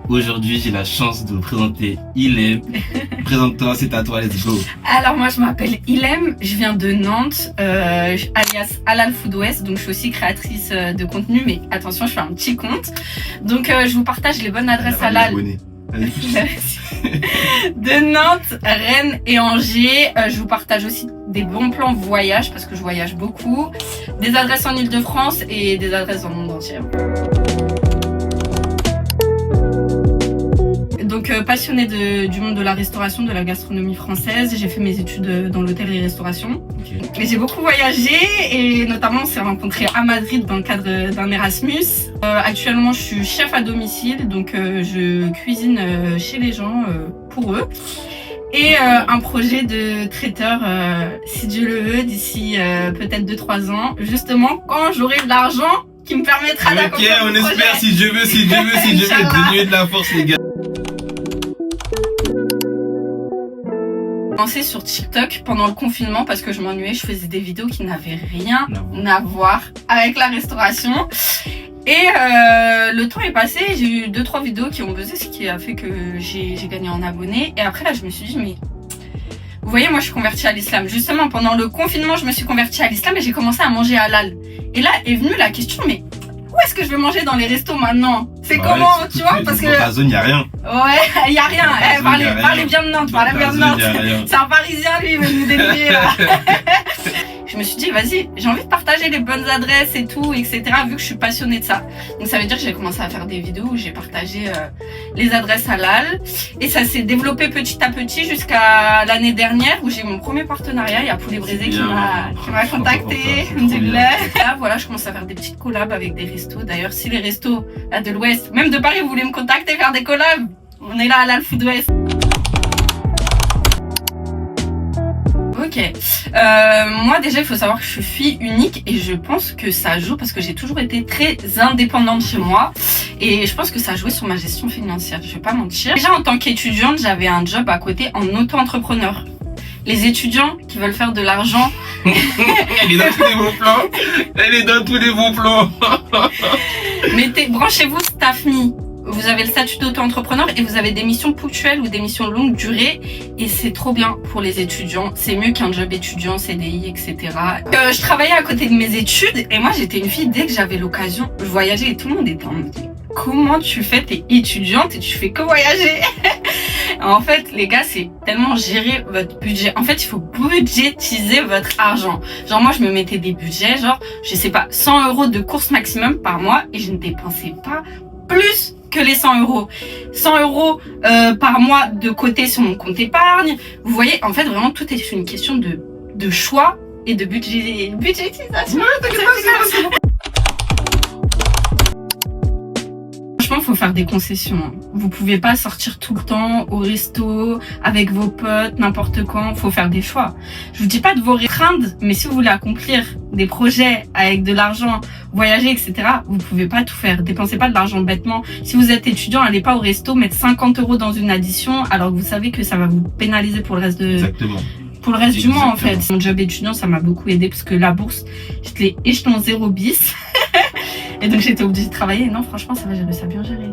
Aujourd'hui, j'ai la chance de vous présenter Ilem. Présente-toi, c'est à toi, let's go. Alors moi je m'appelle Ilem, je viens de Nantes, alias Halal Food West, donc je suis aussi créatrice de contenu, mais attention je fais un petit compte. Donc je vous partage les bonnes adresses halal de Nantes, Rennes et Angers. Je vous partage aussi des bons plans voyage parce que je voyage beaucoup, des adresses en Ile-de-France et des adresses dans le monde entier. Donc passionnée du monde de la restauration, de la gastronomie française, j'ai fait mes études dans l'hôtellerie-restauration. Okay. J'ai beaucoup voyagé et notamment on s'est rencontrés à Madrid dans le cadre d'un Erasmus. Actuellement je suis chef à domicile, donc je cuisine chez les gens pour eux. Et un projet de traiteur, si Dieu le veut, d'ici peut-être 2-3 ans, justement quand j'aurai de l'argent qui me permettra d'accomplir on le projet. espère, si Dieu veut, dénuer de la force les gars. J'ai commencé sur TikTok pendant le confinement parce que je m'ennuyais, je faisais des vidéos qui n'avaient rien à voir avec la restauration. Et le temps est passé, j'ai eu 2-3 vidéos qui ont buzzé, ce qui a fait que j'ai gagné en abonnés. Et après là je me suis dit mais vous voyez moi je suis convertie à l'islam. Justement pendant le confinement je me suis convertie à l'islam et j'ai commencé à manger halal. Et là est venue la question mais où est-ce que je vais manger dans les restos maintenant? C'est comment, tu vois? Parce que dans ta zone, y a rien. Ouais, y a rien. Parlez bien de Nantes, parlez bien de Nantes. C'est un Parisien, lui, il veut nous délier, là. Je me suis dit, vas-y, j'ai envie de partager les bonnes adresses et tout, etc. vu que je suis passionnée de ça. Donc ça veut dire que j'ai commencé à faire des vidéos où j'ai partagé les adresses halal. Et ça s'est développé petit à petit jusqu'à l'année dernière où j'ai eu mon premier partenariat. Il y a Poulet Brisé qui m'a contacté. Là, voilà, je commence à faire des petites collabs avec des restos. D'ailleurs, si les restos là, de l'Ouest, même de Paris, vous voulez me contacter, faire des collabs, on est là à Halal Food West. Ok, moi déjà il faut savoir que je suis fille unique et je pense que ça joue parce que j'ai toujours été très indépendante chez moi et je pense que ça a joué sur ma gestion financière, je vais pas mentir. Déjà en tant qu'étudiante j'avais un job à côté en auto-entrepreneur. Les étudiants qui veulent faire de l'argent. Elle est dans tous les bons plans. Elle est dans tous les bons plans. Branchez-vous StaffMe. Vous avez le statut d'auto-entrepreneur et vous avez des missions ponctuelles ou des missions longue durée et c'est trop bien pour les étudiants. C'est mieux qu'un job étudiant, CDI, etc. Je travaillais à côté de mes études et moi j'étais une fille, dès que j'avais l'occasion, je voyageais et tout le monde était en mode comment tu fais, t'es étudiante et tu fais que voyager. En fait, les gars, c'est tellement gérer votre budget. En fait, il faut budgétiser votre argent. Genre, moi, je me mettais des budgets, genre, je sais pas, 100 € de course maximum par mois et je ne dépensais pas plus que les 100 €. 100 € par mois de côté sur mon compte épargne. Vous voyez, en fait, vraiment, tout est une question de choix et de budgétisation. Franchement, faut faire des concessions. Vous pouvez pas sortir tout le temps au resto, avec vos potes, n'importe quand. Faut faire des choix. Je vous dis pas de vous restreindre, mais si vous voulez accomplir des projets avec de l'argent, voyager, etc., vous pouvez pas tout faire. Dépensez pas de l'argent bêtement. Si vous êtes étudiant, allez pas au resto mettre 50 € dans une addition, alors que vous savez que ça va vous pénaliser pour le reste de... Exactement. Pour le reste du mois, en fait. Mon job étudiant, ça m'a beaucoup aidé parce que la bourse, je l'ai échelon 0 bis. Et donc j'étais obligée de travailler. Non, franchement, ça va, j'ai réussi à bien gérer.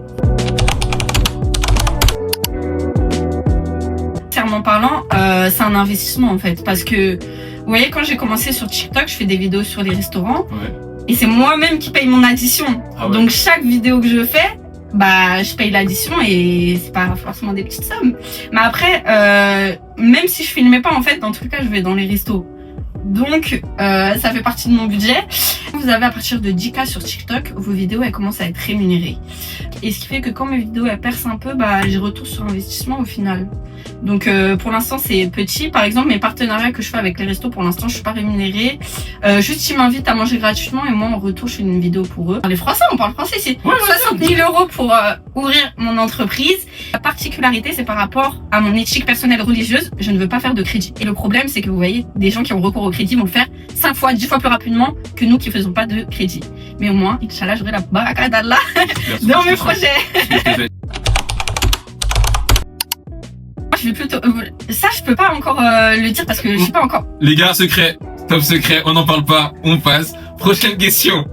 Sincèrement parlant, c'est un investissement en fait. Parce que, vous voyez, quand j'ai commencé sur TikTok, je fais des vidéos sur les restaurants. Ouais. Et c'est moi-même qui paye mon addition. Ah ouais. Donc chaque vidéo que je fais, bah je paye l'addition et c'est pas forcément des petites sommes. Mais après, même si je filmais pas, en fait, dans tous les cas, je vais dans les restos. Donc ça fait partie de mon budget. Vous avez à partir de 10K sur TikTok, vos vidéos elles commencent à être rémunérées. Et ce qui fait que quand mes vidéos elles percent un peu, bah j'ai retour sur investissement au final. Donc pour l'instant c'est petit. Par exemple mes partenariats que je fais avec les restos, pour l'instant je suis pas rémunérée. Juste ils m'invitent à manger gratuitement et moi en retour je fais une vidéo pour eux. Les Français, on parle français ici. 60 000 € pour ouvrir mon entreprise. La particularité c'est par rapport à mon éthique personnelle religieuse, je ne veux pas faire de crédit. Et le problème c'est que vous voyez, des gens qui ont recours au crédit vont le faire 5 fois, 10 fois plus rapidement que nous qui faisons pas de crédit. Mais au moins, Inch'Allah, j'aurai la baraka d'Allah dans mes projets. Je vais plutôt... ça, je peux pas encore le dire parce que je sais pas encore. Les gars, secret, top secret, on n'en parle pas, on passe. Prochaine question.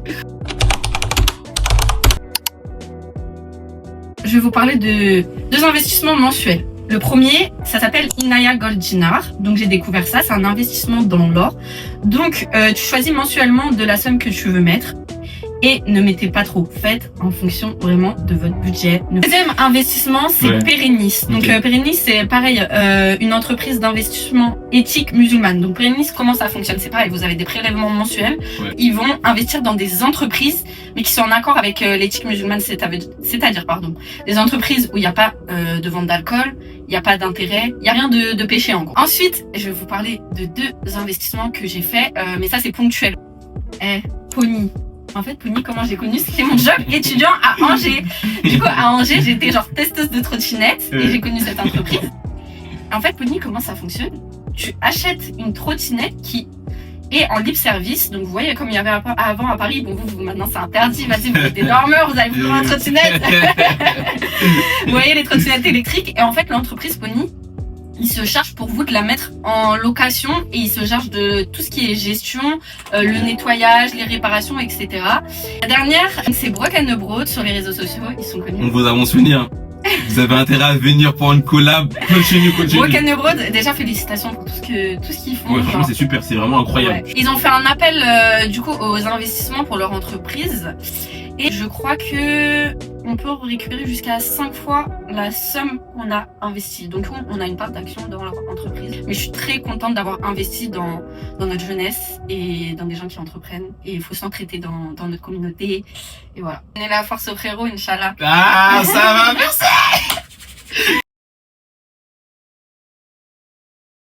je vais vous parler de 2 investissements mensuels. Le premier, ça s'appelle Inaya Gold Dinar. Donc j'ai découvert ça, c'est un investissement dans l'or. Donc tu choisis mensuellement de la somme que tu veux mettre. Et ne mettez pas trop, faites en fonction vraiment de votre budget. Le deuxième investissement, c'est Perennis. Donc Perennis, c'est pareil, une entreprise d'investissement éthique musulmane. Donc Perennis, comment ça fonctionne? C'est pareil, vous avez des prélèvements mensuels. Ils vont investir dans des entreprises, mais qui sont en accord avec l'éthique musulmane, c'est-à-dire des entreprises où il n'y a pas de vente d'alcool, il n'y a pas d'intérêt, il n'y a rien de péché en gros. Ensuite, je vais vous parler de 2 investissements que j'ai faits, mais ça c'est ponctuel. Pony. En fait, Pony, comment j'ai connu? C'était mon job étudiant à Angers. Du coup, à Angers, j'étais genre testeuse de trottinette et j'ai connu cette entreprise. En fait, Pony, comment ça fonctionne? Tu achètes une trottinette qui est en libre service. Donc, vous voyez, comme il y avait avant à Paris, bon, vous maintenant c'est interdit. Vas-y, vous êtes des dormeurs, vous allez vous prendre une trottinette. Vous voyez les trottinettes électriques. Et en fait, l'entreprise Pony, il se charge pour vous de la mettre en location et il se charge de tout ce qui est gestion, le nettoyage, les réparations, etc. La dernière, c'est Broken Abroad sur les réseaux sociaux, ils sont connus. On vous a mentionné, hein. Vous avez intérêt à venir pour une collab. Continue. Broken Abroad, déjà félicitations pour tout ce qu'ils font. Ouais, franchement, c'est super, c'est vraiment incroyable. Ouais. Ils ont fait un appel du coup aux investissements pour leur entreprise. Et je crois que on peut récupérer jusqu'à 5 fois la somme qu'on a investie. Donc on a une part d'action dans leur entreprise. Mais je suis très contente d'avoir investi dans notre jeunesse et dans des gens qui entreprennent. Et il faut s'entraider dans notre communauté. Et voilà. On est la force au frérot, Inch'Allah. Ah, ça va, merci.